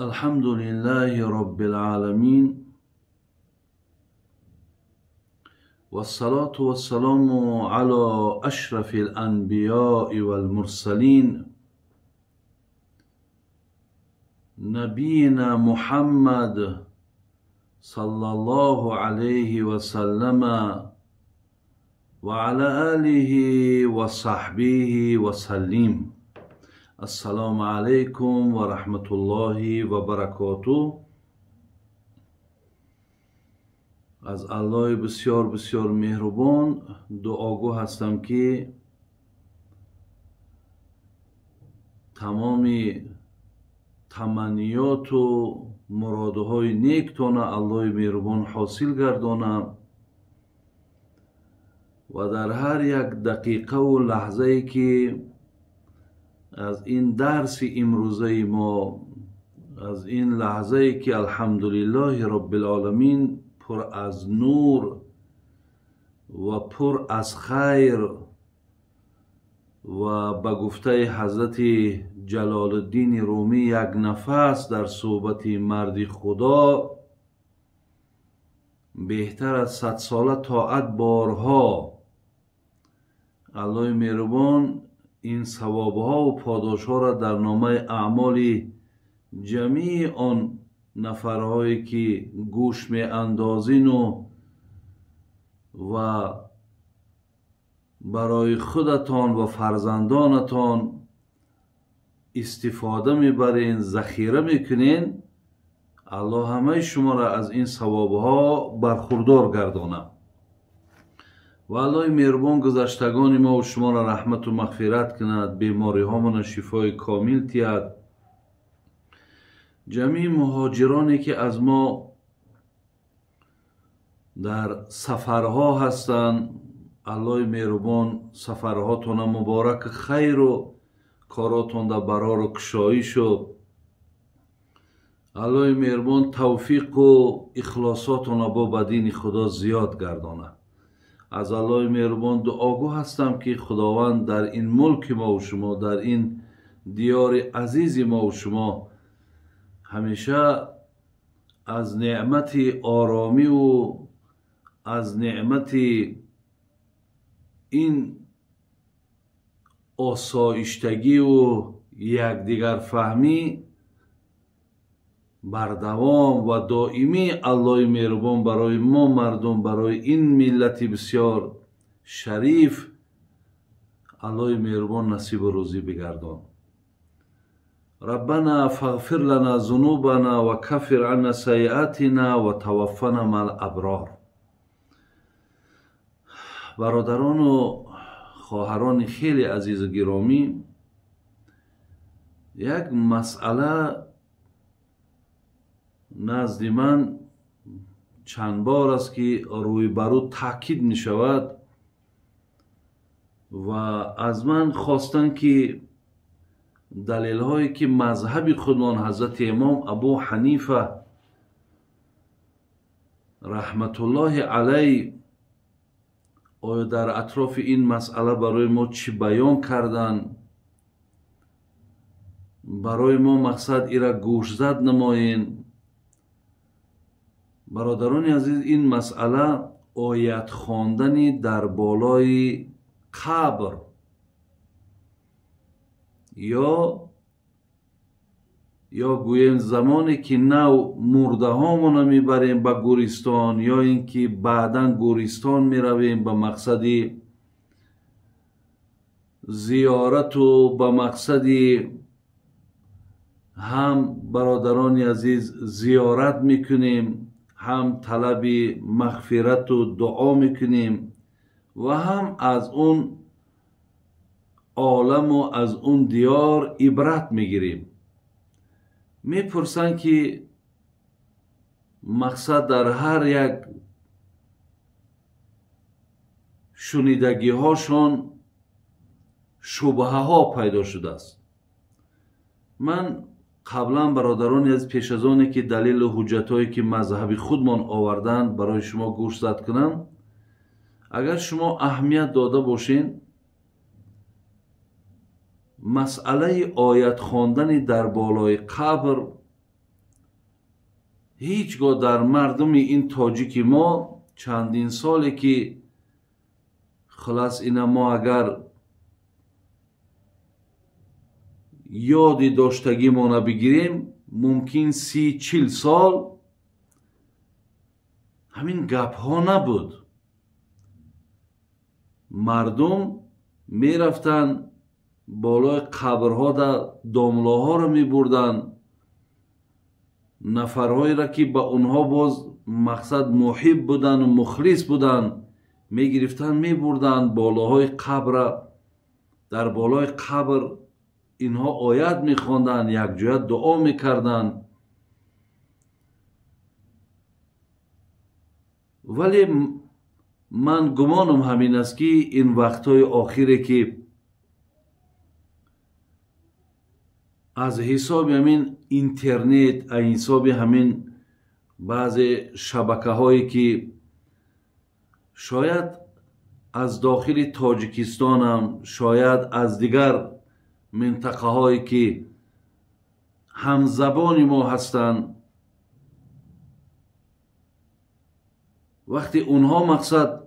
الحمد لله رب العالمين والصلاة والسلام على أشرف الأنبياء والمرسلين نبينا محمد صلى الله عليه وسلم وعلى آله وصحبه وسلم. السلام علیکم و رحمت الله و برکاته. از الله بسیار بسیار مهربان دعاگو هستم که تمام تمنیات و مرادهای نیکتان الله مهربان حاصل گردانم و در هر یک دقیقه و لحظه ای که از این درس امروزه ما، از این لحظه ای که الحمدلله رب العالمین پر از نور و پر از خیر و به گفته حضرت جلال الدین رومی یک نفس در صحبت مرد خدا بهتر از 100 ساله طاعت بارها. الله مهربان این ثوابها و پاداشها را در نامه اعمال جمیع آن نفرهایی که گوش می اندازین و برای خودتان و فرزندانتان استفاده میبرین، ذخیره میکنین، الله همه شما را از این ثوابها برخوردار گردانه و الله مهربان گذشتگان ما و شما را رحمت و مغفرت کند، بیماری هامان شفای کامل تید. جمیع مهاجرانی که از ما در سفرها هستند، الله مهربان سفرهاتون مبارک خیر و کاراتون در برار و کشایی شد. الله مهربان توفیق و اخلاصاتون با بدین خدا زیاد گردانه. از الله مهربان دعاگو هستم که خداوند در این ملک ما و شما، در این دیار عزیز ما و شما همیشه از نعمت آرامی و از نعمت این آسایشتگی و یکدیگر فهمی بردوام و دائمی الله مهربان برای ما مردم، برای این ملت بسیار شریف الله مهربان نصیب و روزی بگردان. ربنا فاغفر لنا ذنوبنا و کفر عنا سیئاتنا و توفنا مع الابرار. برادران و خواهران خیلی عزیز و گرامی، یک مسئله نزد من چند بار است که روی برو تاکید می شود و از من خواستن که دلیل هایی که مذهب خودمان حضرت امام ابو حنیفه رحمت الله علیه آیا در اطراف این مسئله برای ما چی بیان کردن، برای ما مقصد ایرا گوش زد نمایین. برادران عزیز، این مسئله آیت خواندن در بالای قبر یا گویم زمانی که نو مرده هامون میبریم به گورستان یا اینکه بعدا گورستان میرویم به مقصد زیارت و به مقصد هم برادران عزیز زیارت میکنیم، هم طلب مغفرت و دعا میکنیم و هم از اون عالم و از اون دیار عبرت میگیریم. میپرسن که مقصد در هر یک شنیدگی هاشون شبهه ها پیدا شده است. من قبلا برادرانی از پیش از آنی که دلیل و حجت هایی که مذهب خودمان آوردن برای شما گوش زد کنم، اگر شما اهمیت داده باشین مسئله آیت خواندن در بالای قبر هیچگاه در مردم این تاجیک ما چندین ساله که خلاص اینا ما اگر یادی داشتگی ما نبگیریم ممکن 30-40 سال همین گپ ها نبود. مردم می رفتن بالای قبرها در داملاها را می بردن، نفرهایی را که با اونها باز مقصد محب بودن و مخلص بودن می گرفتن می بردن بالاهای قبر. در بالای قبر اینها آیت می خواندن، یک جای دعا می کردن. ولی من گمانم همین است که این وقتهای آخره که از حساب همین اینترنت، از حساب همین بعض شبکه هایی که شاید از داخل تاجیکستان هم، شاید از دیگر منطقه هایی که همزبان ما هستند، وقتی اونها مقصد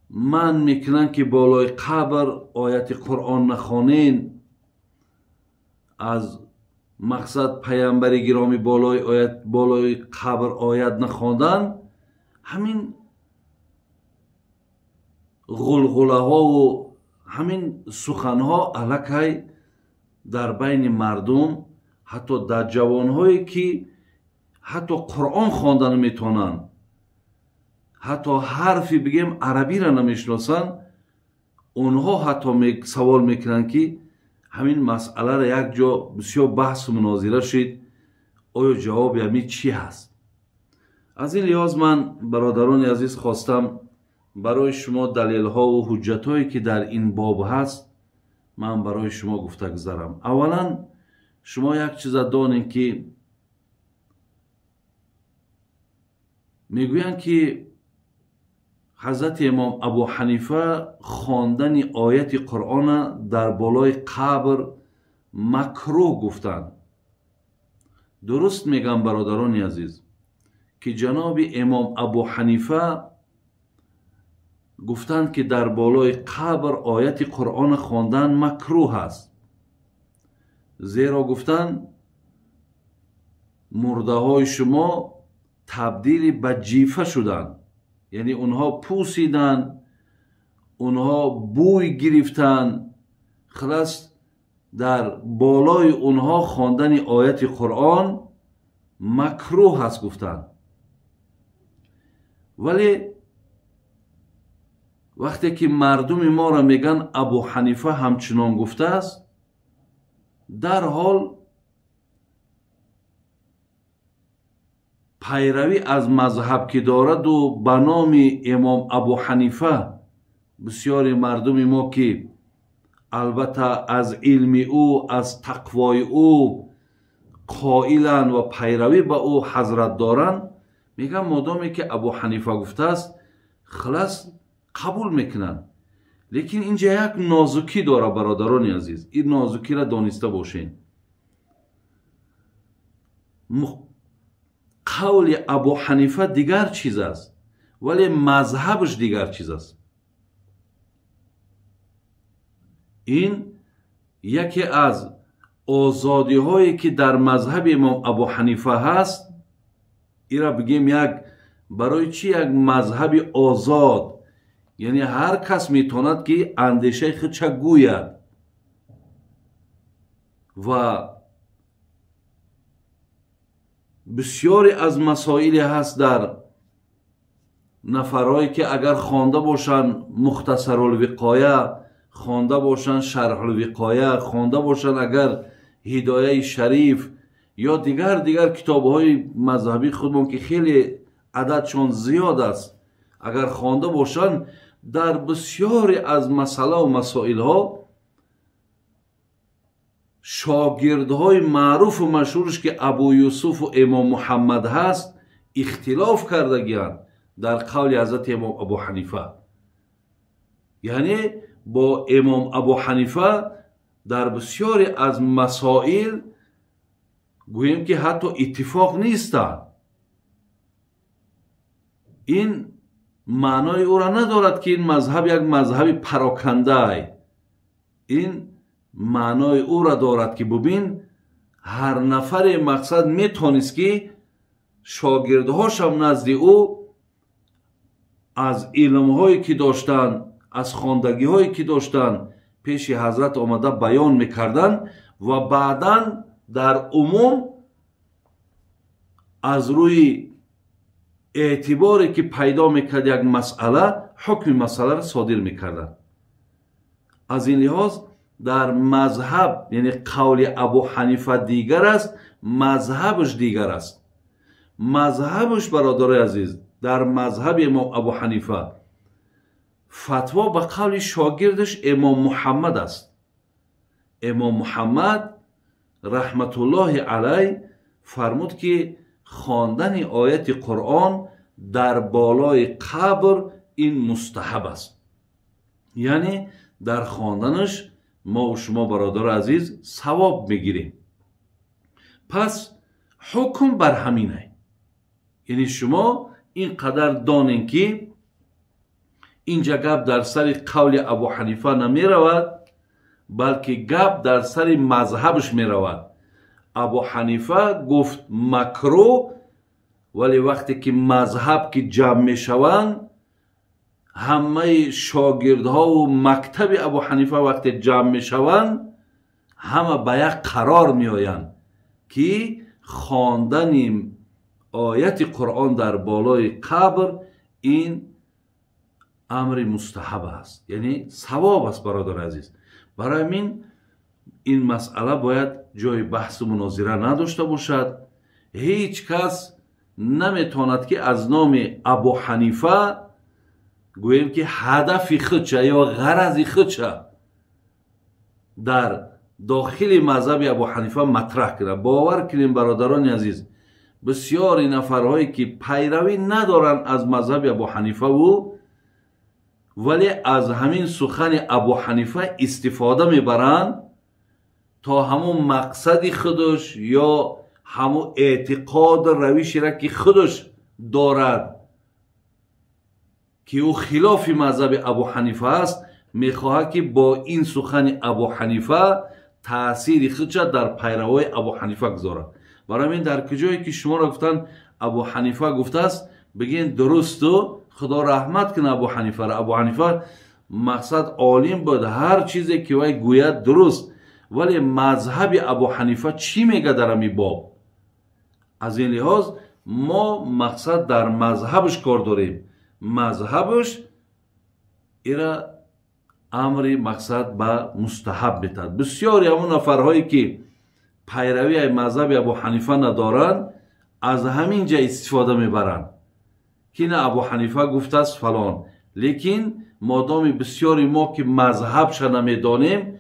من میکنن که بالای قبر آیت قرآن نخوانین، از مقصد پیامبر گرامی بالای قبر آیت نخواندن، همین غلغله ها و همین سخن ها الکی در بین مردم، حتی در جوان هایی که حتی قرآن خواندن میتونن، حتی حرفی بگیم عربی را نمیشناسن، اونها حتی سوال میکنن که همین مسئله را یک جا بسیار بحث و مناظره شد، آیا جواب همین چی هست؟ از این لحاظ من برادران عزیز خواستم برای شما دلیل ها و حجت هایی که در این باب هست من برای شما گفته گذارم. اولا شما یک چیز دانید که میگویند که حضرت امام ابو حنیفه خواندن آیت قرآن در بالای قبر مکروه گفتند. درست میگم برادران عزیز که جناب امام ابو حنیفه گفتند که در بالای قبر آیت قرآن خواندن مکروه است، زیرا گفتند مرده های شما تبدیل به جیفه شدند، یعنی اونها پوسیدن، اونها بوی گرفتن، خلاص در بالای اونها خواندن آیت قرآن مکروه هست گفتند. ولی وقتی که مردم ما را میگن ابو حنیفه همچنان گفته است، در حال پیروی از مذهب که دارد و به نام امام ابو حنیفه بسیاری مردم ما که البته از علم او، از تقوای او قائلن و پیروی به او حضرت دارن، میگن مادامی که ابو حنیفه گفته است خلاص قبول میکنن. لیکن اینجا یک نازکی داره برادران عزیز، این نازکی را دانسته باشین. قول ابو حنیفه دیگر چیز است ولی مذهبش دیگر چیز است. این یکی از آزادی هایی که در مذهب امام ابو حنیفه هست. این را بگیم یک برای چی یک مذهب آزاد، یعنی هر کس میتواند که اندیشه خود چه گوید و بسیاری از مسائلی هست در نفرهایی که اگر خوانده باشن مختصر الوقایه، خوانده باشن شرح الوقایه، خوانده باشن اگر هدایه شریف یا دیگر کتاب‌های مذهبی خودمون که خیلی عددشون زیاد است، اگر خوانده باشن در بسیاری از مسئله و مسائل ها شاگردهای معروف و مشهورش که ابو یوسف و امام محمد هست اختلاف کرده گیان در قول حضرت امام ابو حنیفه. یعنی با امام ابو حنیفه در بسیاری از مسائل گوییم که حتی اتفاق نیستند. این معنای او را ندارد که این مذهب یک مذهب پراکنده است. این معنای او را دارد که ببین هر نفر مقصد میتونست که شاگردهاش هم نزد او از علمهایی که داشتن، از خواندگی هایی که داشتن پیش حضرت آمده بیان میکردن و بعداً در عموم از روی اعتباری که پیدا میکرد یک مسئله حکم مسئله را صادر میکردن. از این لحاظ در مذهب یعنی قول ابو حنیفه دیگر است، مذهبش دیگر است. مذهبش برادر عزیز در مذهب امام ابو حنیفه فتوا به قول شاگردش امام محمد است. امام محمد رحمت الله علیه فرمود که خواندن آیت قرآن در بالای قبر این مستحب است. یعنی در خواندنش ما و شما برادر عزیز ثواب میگیریم. پس حکم بر همینه. یعنی شما اینقدر دانین که اینجا گپ در سر قول ابو حنیفه نمی رود، بلکه گپ در سر مذهبش می رود. ابو حنیفه گفت مکرو، ولی وقتی که مذهب که جمع می شوند همه شاگردها و مکتب ابو حنیفه وقتی جمع می شوند همه به یک قرار می آیند که خواندن آیت قرآن در بالای قبر این امر مستحب است، یعنی ثواب است برادر عزیز. برای این مسئله باید جای بحث و مناظره نداشته باشد. هیچ کس نمیتواند که از نام ابو حنیفه گوییم که هدف خودشه یا غرض خودشه در داخل مذهب ابو حنیفه مطرح کنه. باور کنیم برادران عزیز، بسیاری نفرهایی که پیروی ندارن از مذهب ابو حنیفه ولی از همین سخن ابو حنیفه استفاده میبرند تا همون مقصد خودش یا همون اعتقاد روشی را که خودش دارد که او خلاف مذهب ابو حنیفه است میخواهد که با این سخن ابو حنیفه تأثیر خودش در پیروای ابو حنیفه گذارد. برای این در کجایی که شما را گفتن ابو حنیفه گفته است بگین درست و خدا رحمت کنه ابو حنیفه را. ابو حنیفه مقصد عالم بود، هر چیزی که وی گوید درست، ولی مذهب ابو حنیفه چی میگه در این باب؟ از این لحاظ ما مقصد در مذهبش کار داریم. مذهبش ایرا امر مقصد به مستحب میتد. بسیاری همون نفرهایی که پیروی مذهب ابو حنیفه ندارن از همین جا استفاده میبرن که نه ابو حنیفه گفته است فلان، لیکن مادام بسیاری ما که مذهبش نمیدانیم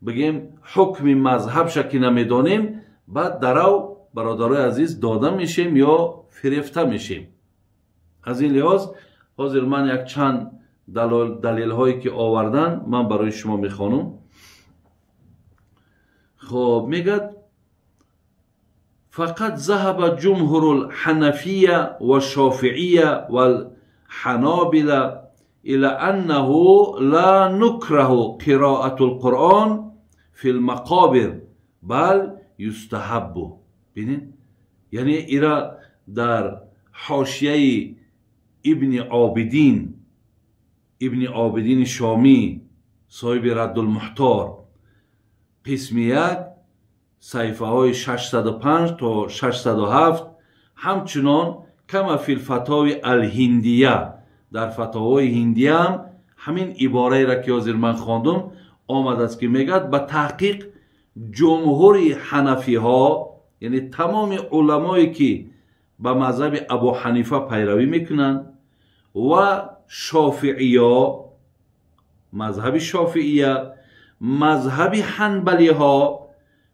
بگیم حکم مذهبش که نمیدانیم بعد درو برادرای عزیز داده میشیم یا فریفته میشیم. از این لحاظ حاضر من یک چند دلیل هایی که آوردن من برای شما میخوانم. خب میگد فقط ذهب جمهور الحنفیه و شافعیه و الحنابله الى انه لا نكره قراءة القرآن في المقابر بل يستحب. ببینید یعنی ایرا در حاشیه ابن عابدین شامی صاحب رد المحتار قسم 1 صفحه های 605 تا 607 همچنان کما فی الفتاوی الهندیه در فتاوای هندیه هم همین عباره را که حاضر من خواندم آمده است که میگد به تحقیق جمهور حنفی ها یعنی تمام علمایی که به مذهب ابو حنیفه پیروی میکنند و شافعیه مذهب شافعیه مذهب حنبلی ها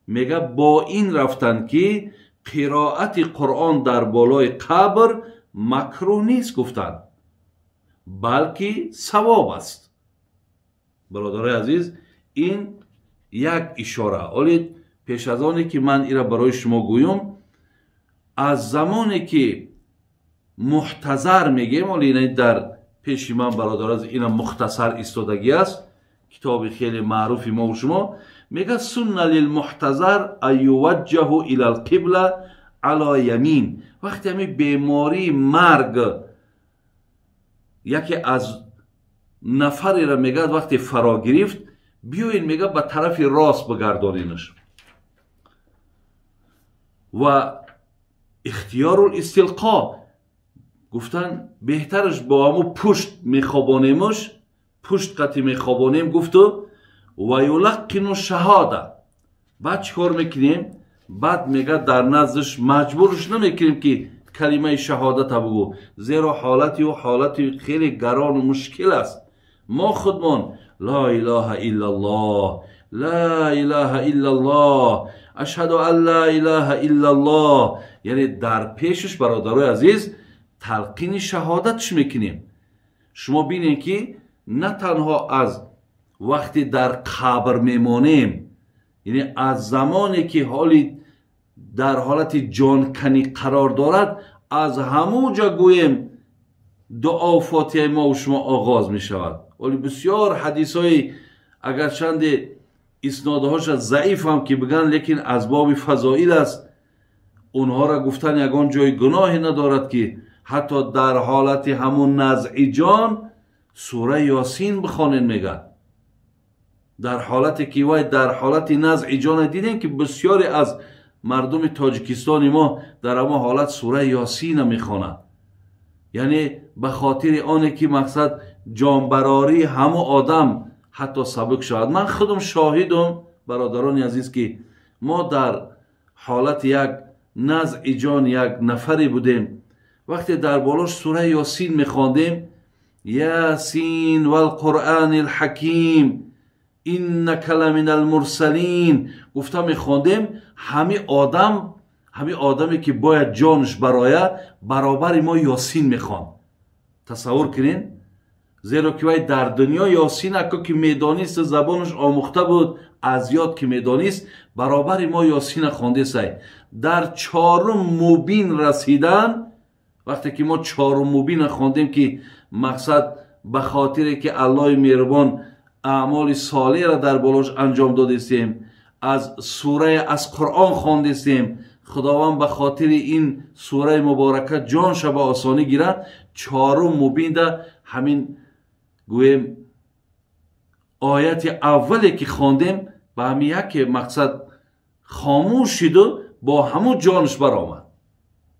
میگه با این رفتن که قرائت قرآن در بالای قبر مکروه نیست گفتند بلکه ثواب است. برادرای عزیز این یک اشاره. ولی پیش از آنی که من ایرا برای شما گویم، از زمانی که محتضر میگیم، ولی در پیش من برادر از این مختصر ایستادگی است، کتاب خیلی معروفی ما و شما، میگه سنن للمحتضر ایوجه الى القبله علی یمین. وقتی همین بیماری مرگ یکی از نفری را میگه وقتی فرا گرفت، بیاین میگه به طرف راست بگردانینش و اختیار الاستلقا، گفتن بهترش با همو پشت میخوابانیمش، پشت قطعی میخوابانیم، گفتو و یلقن شهاده. بعد چیکار میکنیم؟ بعد میگه در نزدش مجبورش نمیکنیم که کلمه شهادت بگو، زیرا حالتی و حالتی خیلی گران و مشکل است. ما خودمون لا اله الا الله، لا اله الا الله، اشهد ان لا اله الا الله، یعنی در پیشش برادرای عزیز تلقین شهادتش میکنیم. شما بینید که نه تنها از وقتی در قبر میمانیم، یعنی از زمانی که حالی در حالت جانکنی قرار دارد، از همونجا گویم دعا فاتحه ما و شما آغاز می شود. ولی بسیار حدیث های اگر چند اسنادهاش ضعیف هم که بگن، لیکن از باب فضائل است، اونها را گفتن یگان جای گناهی ندارد که حتی در حالت همون نزع جان سوره یاسین بخوانین. میگه در حالتی که وای در حالت نزع جان دیدین که بسیاری از مردم تاجیکستان ما در اما حالت سوره یاسین میخوانند، یعنی به خاطر آنه که مقصد جانبراری همه آدم حتی سبک شود. من خودم شاهدم برادران عزیز که ما در حالت یک نزع جان یک نفری بودیم، وقتی در بالاش سوره یاسین میخواندیم، یاسین و القرآن الحکیم اینک لمن المرسلین، گفتم میخواندیم، همه آدمی که باید جانش برابر ما یاسین میخوان. تصور کنین، زیرا که وای در دنیا یاسین اکا که میدانیست، زبانش آموخته بود، از یاد که میدانیست، برابر ما یاسین خوانده سای. در چهارم مبین رسیدن، وقتی که ما چهارم مبین خواندیم که مقصد به خاطر که الله مهربان اعمال صالح را در بالاش انجام دادیم، از سوره از قرآن خواندیم، خداوند به خاطر این سوره مبارکه جانش به آسانی گیرد. چهارم مبین ده همین گویم آیت اولی که خواندیم به همین یک مقصد خاموش شد و با همون جانش برآمد.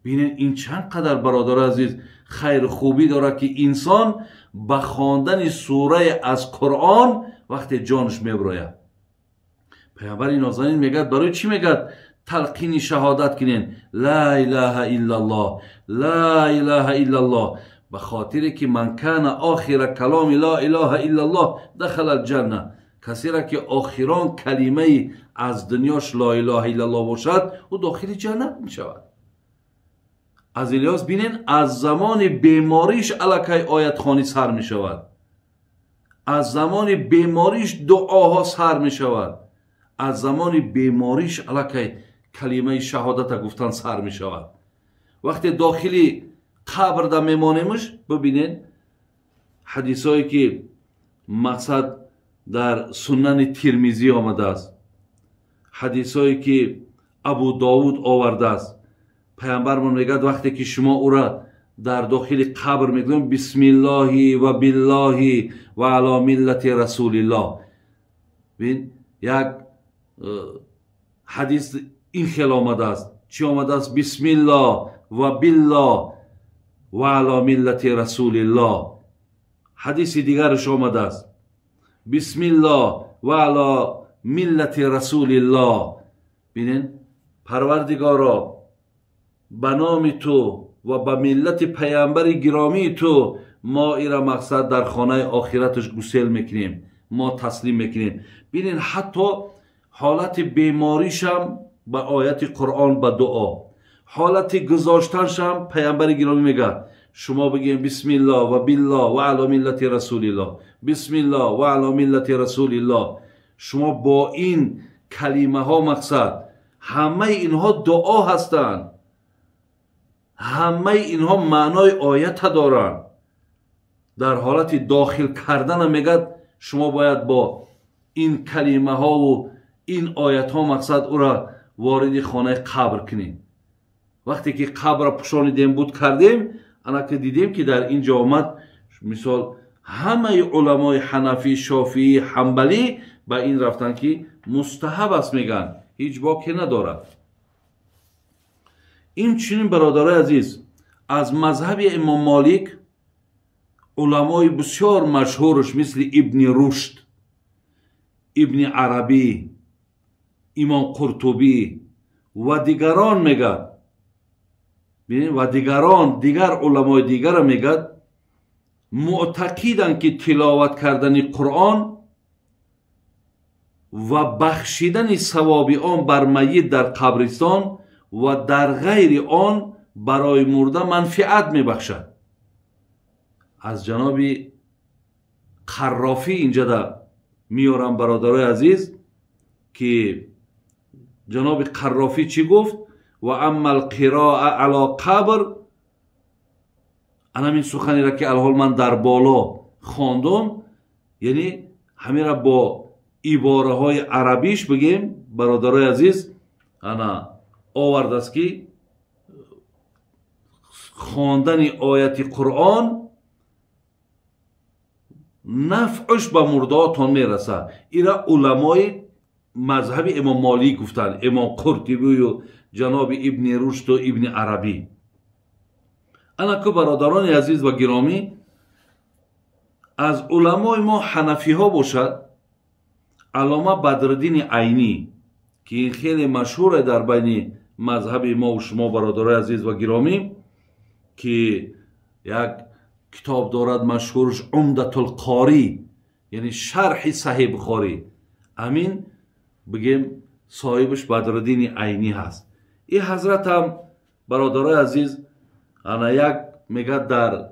ببینید این چند قدر برادر عزیز خیر خوبی داره که انسان به خواندن سوره از قرآن وقتی جانش میبراید. پیامبر نازنین میگه برای چی میگه تلقین شهادت کنین لا اله الا الله، لا اله الا الله، به خاطر که من کان آخر کلام لا اله الا الله دخل الجنه. کسی را که آخران کلمه از دنیاش لا اله الا الله باشد او داخل جنت می شود. از الیاس بینین از زمان بیماریش الکی آیت خوانی سر می شود، از زمان بیماریش دعاها سر می شود، از زمان بیماریش الکی کلمه شهادت گفتن سر می شود. وقتی داخلی قبر دا میمانیمش، ببینین حدیث هایی که مقصد در سنن ترمیزی آمده است، حدیث هایی که ابو داود آورده است، پیامبر من میگه وقتی که شما او را در داخل قبر میگویم بسم الله و بالله و علی ملت رسول الله. ببین یک حدیث این خیلی آمده است، چی آمده است؟ بسم الله و بالله و علی ملت رسول الله. حدیث دیگرش آمده است بسم الله و علی ملت رسول الله. ببینین پروردگارا به نام تو و به ملت پیامبر گرامی تو ما ایرا مقصد در خانه آخرتش گسیل میکنیم، ما تسلیم میکنیم. ببینین حتی حالت بیماریش هم به آیت قرآن به دعا، حالت گذاشتنش هم پیامبر گرامی میگه شما بگیم بسم الله و بالله و علی ملت رسول الله، بسم الله و علی ملت رسول الله. شما با این کلمه ها مقصد، همه اینها دعا هستند، همه اینها معنای آیت دارند. در حالت داخل کردن میگد شما باید با این کلمه ها و این آیت ها مقصد او را وارد خانه قبر کنیم. وقتی که قبر را پوشانیدیم بود کردیم، انا که دیدیم که در اینجا آمد مثال همه علمای حنفی، شافعی، حنبلی به این رفتن که مستحب است، میگن هیچ باکی ندارد. این چنین برادرای عزیز از مذهب امام مالک علمای بسیار مشهورش مثل ابن رشد، ابن عربی، امام قرطبی و دیگران میگد، و دیگر علمای دیگر میگد معتقدند که تلاوت کردن قرآن و بخشیدن ثواب آن بر میت در قبرستان و در غیر آن برای مرده منفعت میبخشد. از جناب قرافی اینجا دا میارم برادرای عزیز که جناب قرافی چی گفت؟ و اما القراءه علی قبر، انا این سخنی را که الحال من در بالا خواندم، یعنی همین را با عباره های عربیش بگیم برادرای عزیز، انا آورد است که خواندن آیت قرآن نفعش به مرداتان میرسه. ایرا علمای مذهب امام مالک گفتن، امام قرطبی و جناب ابن رشد و ابن عربی. انا که برادران عزیز و گرامی، از علمای ما حنفی ها باشد علامه بدرالدین عینی که این خیلی مشهوره در بین مذهب ما و شما برادرای عزیز و گرامی، که یک کتاب دارد مشهورش عمدة القاری، یعنی شرح صحیح بخاری، امین بگیم صاحبش بدرالدین عینی هست. این حضرت هم برادرای عزیز انا یک میگه در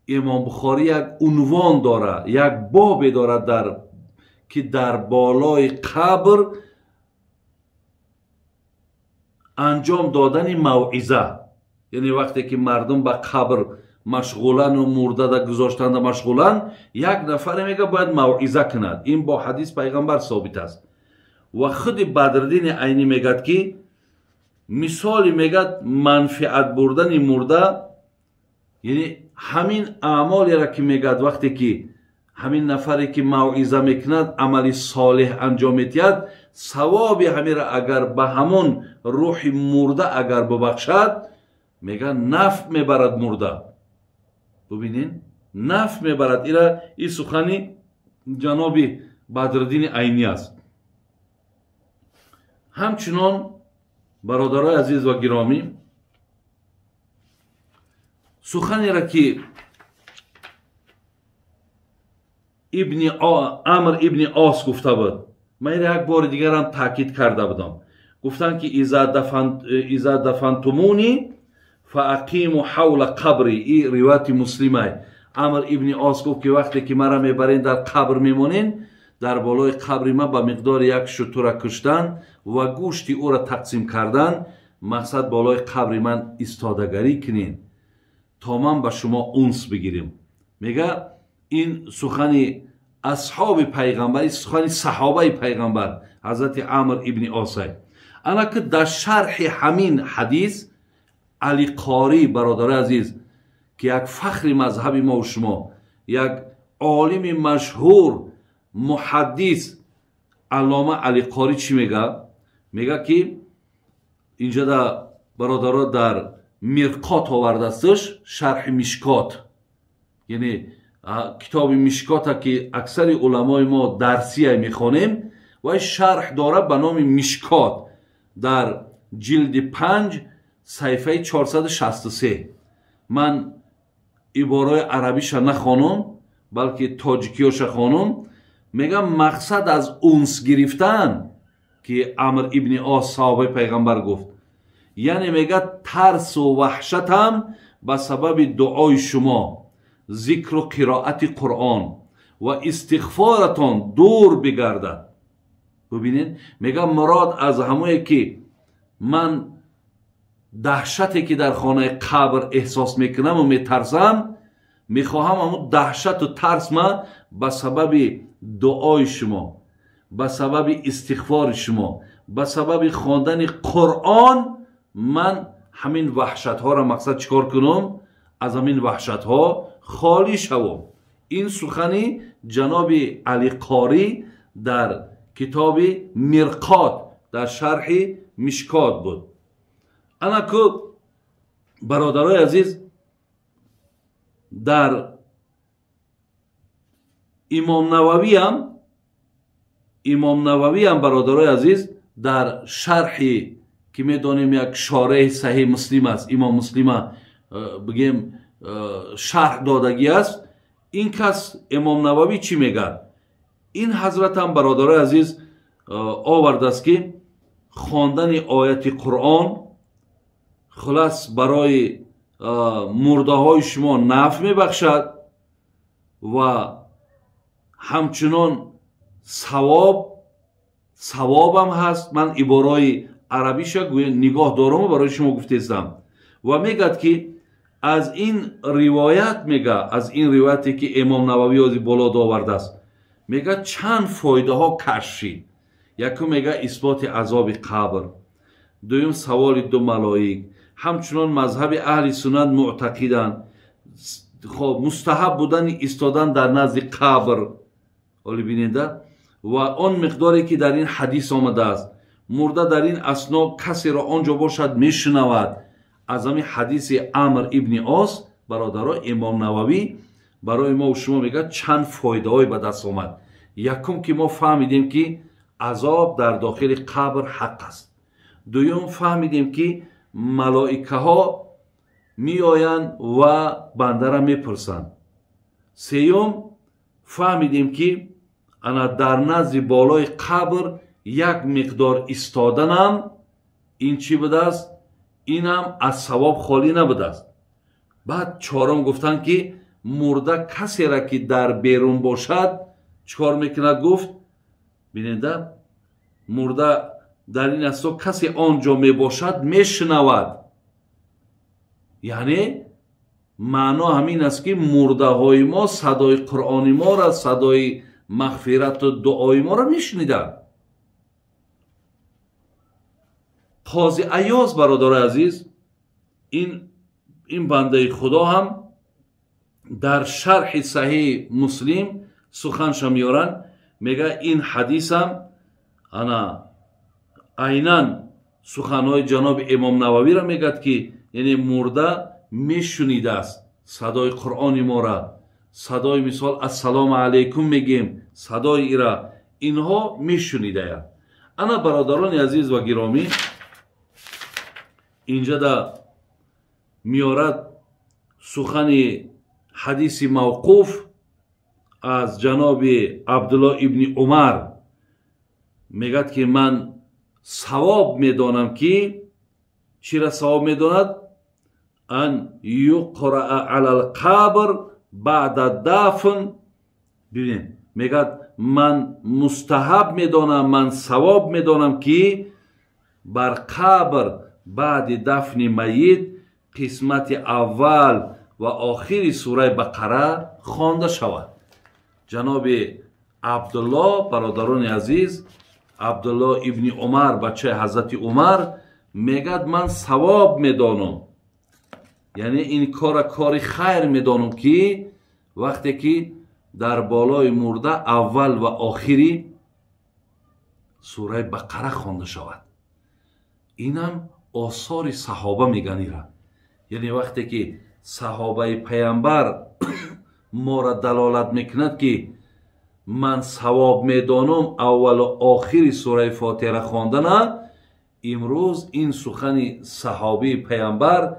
امام بخاری یک عنوان داره، یک باب داره در که در بالای قبر انجام دادن موعظه، یعنی وقتی که مردم به قبر مشغولن و مرده دا گذاشتن دا مشغولن، یک نفر میگه باید موعظه کند. این با حدیث پیغمبر ثابت است. و خود بدرالدین عینی میگه که مثالی میگه منفعت بردن مرده، یعنی همین اعمالی را که میگه وقتی که همین نفری که موعظه میکند عمل صالح انجام میدهد، ثواب همین را اگر به همون روح مرده اگر ببخشد، میگه نفع میبرد مرده. ببینین نفع میبرد. این سخنی جناب بدرالدین عینی است. همچنان برادرای عزیز و گرامی، سخنی را که عمرو ابن عاص گفته بود، من یک بار دیگر هم تاکید کرده بودم، گفتن که اذا دفنتمونی فاقیموا حول قبری. این روایت مسلمه. عمرو ابن عاص گفت که وقتی که مرا میبرین در قبر میمونین، در بالای قبر ما به مقدار یک شتر کشتن و گوشت او را تقسیم کردن، مقصد بالای قبر من ایستادگری کنین تا من به شما انس بگیریم. میگه این سخن اصحاب پیغمبر، سخن صحابه پیغمبر حضرت عمرو ابن عاص. انا که در شرح همین حدیث علی قاری برادر عزیز که یک فخر مذهب ما و شما، یک عالم مشهور محدث علامه علی قاری چی میگه؟ میگه که اینجا در برادرها در مرقات آورده استش، شرح مشکات، یعنی کتاب مشکات که اکثر علمای ما درسی میخوانیم، و شرح داره به نام مشکات در جلد 5 صفحه 463. من عبارای عربیش نخوانم بلکه تاجیکیش خوانم. میگم مقصد از انس گرفتن که عمرو ابن عاص صحابه پیغمبر گفت، یعنی میگه ترس و وحشت هم به سبب دعای شما، ذکر و قرائت قرآن و استغفارتان دور بگردد. ببینید میگه مراد از همونی که من دهشتی که در خانه قبر احساس میکنم و میترسم، میخواهم همون دهشت و ترس ما به سبب دعای شما، به سبب استغفار شما، به سبب خواندن قرآن من همین وحشت ها را مقصد چیکار کنم؟ از همین وحشت ها خالی شوم. این سخنی جناب علی قاری در کتاب مرقات در شرح مشکات بود. انا که برادرای عزیز در امام نووی هم برادرای عزیز در شرحی که میدانیم یک شارح صحیح مسلم است، امام مسلم بگیم شرح دادگی است، این کس امام نووی چی میگه؟ این حضرت هم برادرای عزیز آورده است که خواندن آیت قرآن خلاص برای مرده های شما نفع میبخشد و همچنان ثواب هم هست. من عبارای عربیش نگاه دارم و برای شما گفتم و میگد که از این روایتی که امام نووی از بالا آورده است، میگه چند فایده ها کشف شد. یکم میگه اثبات عذاب قبر، دوم سوال دو ملائک، همچنان مذهب اهل سنت معتقدند خب مستحب بودن ایستادن در نزد قبر. ولی بیننده و آن مقداری که در این حدیث آمده است، مرده در این اثنا کسی را آنجا باشد میشنود. از همین حدیث عمرو ابن عاص برادران امام نووی برای ما و شما میگه چند فایده های به دست آمد. یکم که ما فهمیدیم که عذاب در داخل قبر حق است. دوم فهمیدیم که ملائکه ها می آیند و بنده را می پرسند. سیوم فهمیدیم که انا در نزد بالای قبر یک مقدار ایستادنم این چی بوده است؟ این هم از ثواب خالی نبوده است. بعد چهارم گفتن که مرده کسی را که در بیرون باشد چکار میکنه؟ گفت بیننده مرده در این اصلا کسی آنجا می باشد میشنود. یعنی معنا همین است که مرده های ما صدای قرآن ما را، صدای مغفرت و دعای ما را میشنیدند. قاضی عیاض برادر عزیز این بنده خدا هم در شرح صحیح مسلم سخنش میارن، میگه این حدیث هم انا عیناً سخنهای جناب امام نووی را میگد که یعنی مرده میشنیده است صدای قرآن ما را، صدای مثال السلام علیکم میگیم صدای ایرا اینها میشنیده. انا برادران عزیز و گرامی اینجا دا میارد سخن حدیث موقوف از جناب عبدالله ابن عمر، میگد که من ثواب میدانم که چی را ثواب میداند؟ ان یقرأ علی القبر بعد دفن. ببینید میگد من مستحب میدانم، من ثواب میدانم که بر قبر بعد دفن میت قسمت اول و آخری سوره بقره خوانده شود. جناب عبدالله برادران عزیز، عبدالله ابن عمر بچه حضرت عمر میگد من ثواب میدانم، یعنی این کار خیر میدانم که وقتی که در بالای مرده اول و آخری سوره بقره خوانده شود. اینم آثار صحابه میگن ایرا، یعنی وقتی که صحابه پیامبر ما را دلالت میکند که من ثواب میدانم اول و آخری سوره فاتحه را خواندن، امروز این سخن صحابی پیامبر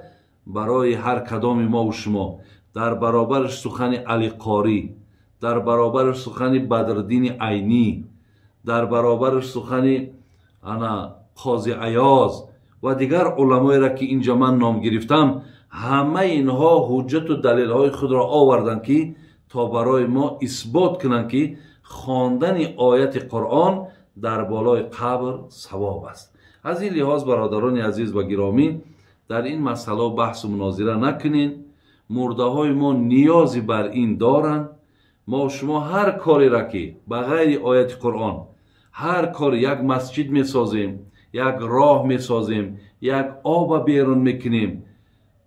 برای هر کدام ما و شما در برابرش سخن علی قاری، در برابرش سخن بدرالدین عینی، در برابرش سخن انا قاضی عیاض و دیگر علمای را که اینجا من نام گرفتم، همه اینها حجت و دلیل های خود را آوردن که تا برای ما اثبات کنند که خواندن آیت قرآن در بالای قبر ثواب است. از این لحاظ برادران عزیز و گرامی، در این مسئله بحث و مناظره نکنین. مرده های ما نیازی بر این دارن. ما شما هر کاری را که بغیر آیت قرآن، هر کاری، یک مسجد میسازیم، یک راه میسازیم، یک آب بیرون میکنیم،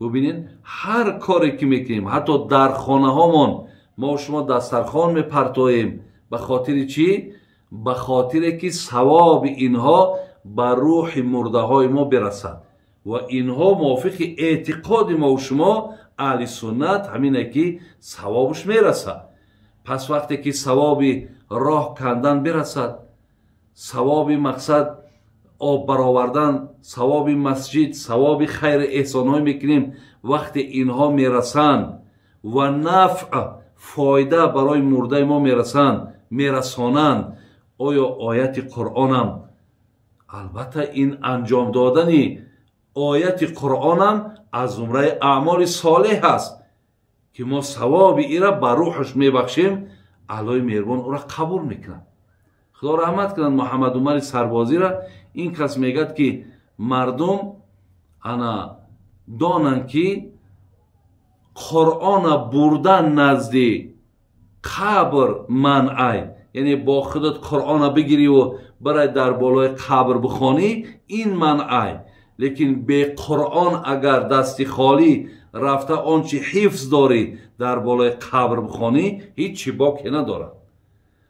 ببینین هر کاری که میکنیم، حتی در خانه هامون ما شما دسترخوان میپرتویم، به خاطر چی؟ به خاطر که ثواب اینها بر روح مرده های ما برسد و اینها موافق اعتقاد ما و شما اهل سنت همینه که ثوابش میرسد. پس وقتی که ثواب راه کندن برسد، ثواب مقصد آب برآوردن، ثواب مسجد، ثواب خیر احسان های میکنیم، وقتی اینها میرسند و نفع فایده برای مرده ما میرسانند، آیا آیت قرآن هم، البته این انجام دادن آیت قرآن هم از زمره اعمال صالح است که ما ثواب ای را بر روحش میبخشیم، الهی مهربان او را قبول میکنند. خدا رحمت کنند محمد عمر سربازی را. این کس میگد که مردم انا دانند که قرآن بردن نزد قبر منعی، یعنی با خودت قرآن بگیری و برای در بالای قبر بخوانی، این منعی. لیکن به قرآن اگر دستی خالی رفته آنچه حفظ داری در بالای قبر بخوانی، هیچی باقی نداره.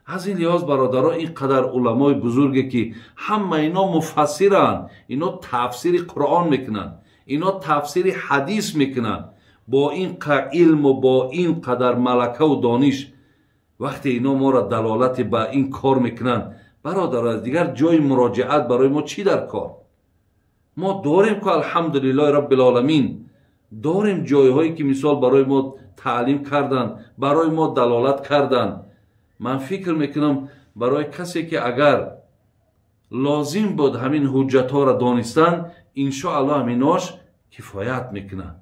از این لحاظ برادران، این قدر علمای بزرگی که همه اینا مفسرن، اینا تفسیر قرآن میکنن، اینا تفسیر حدیث میکنن، با این علم و با این قدر ملکه و دانش، وقتی اینا ما را دلالت به این کار میکنن، برادران دیگر جای مراجعت برای ما چی در کار؟ ما داریم که الحمدلله رب العالمین، داریم جایهایی که مثال برای ما تعلیم کردن، برای ما دلالت کردن. من فکر میکنم برای کسی که اگر لازم بود همین حجت ها را دانستن، انشاءالله همیناش کفایت میکنه.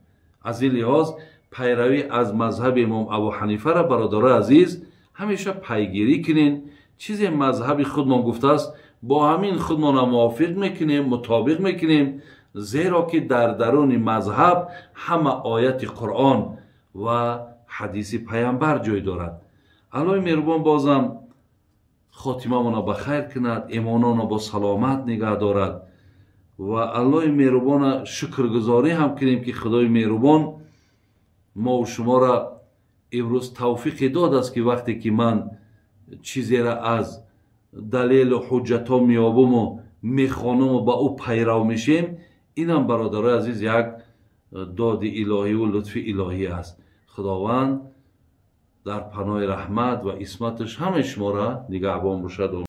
از این لحاظ پیروی از مذهب امام ابو حنیفه را برادران عزیز همیشه پیگیری کنین. چیزی مذهب خودمان گفته است با همین خودمان موافق میکنیم، مطابق میکنیم، زیرا که در درون مذهب همه آیت قرآن و حدیث پیامبر جای دارد. الله مهربان بازم خاتمه مانا بخیر کند، ایمانانا با سلامت نگه دارد و الله مهربان شکرگزاری هم کنیم که خدای مهربان ما و شما را امروز توفیق داد است که وقتی که من چیزی را از دلیل و حجت ها میابم و میخوانم و با او پیرو میشیم، اینم برادرای عزیز یک داد الهی و لطف الهی است. خداوند در پناه رحمت و عصمتش همه شما را نگهبان باشد.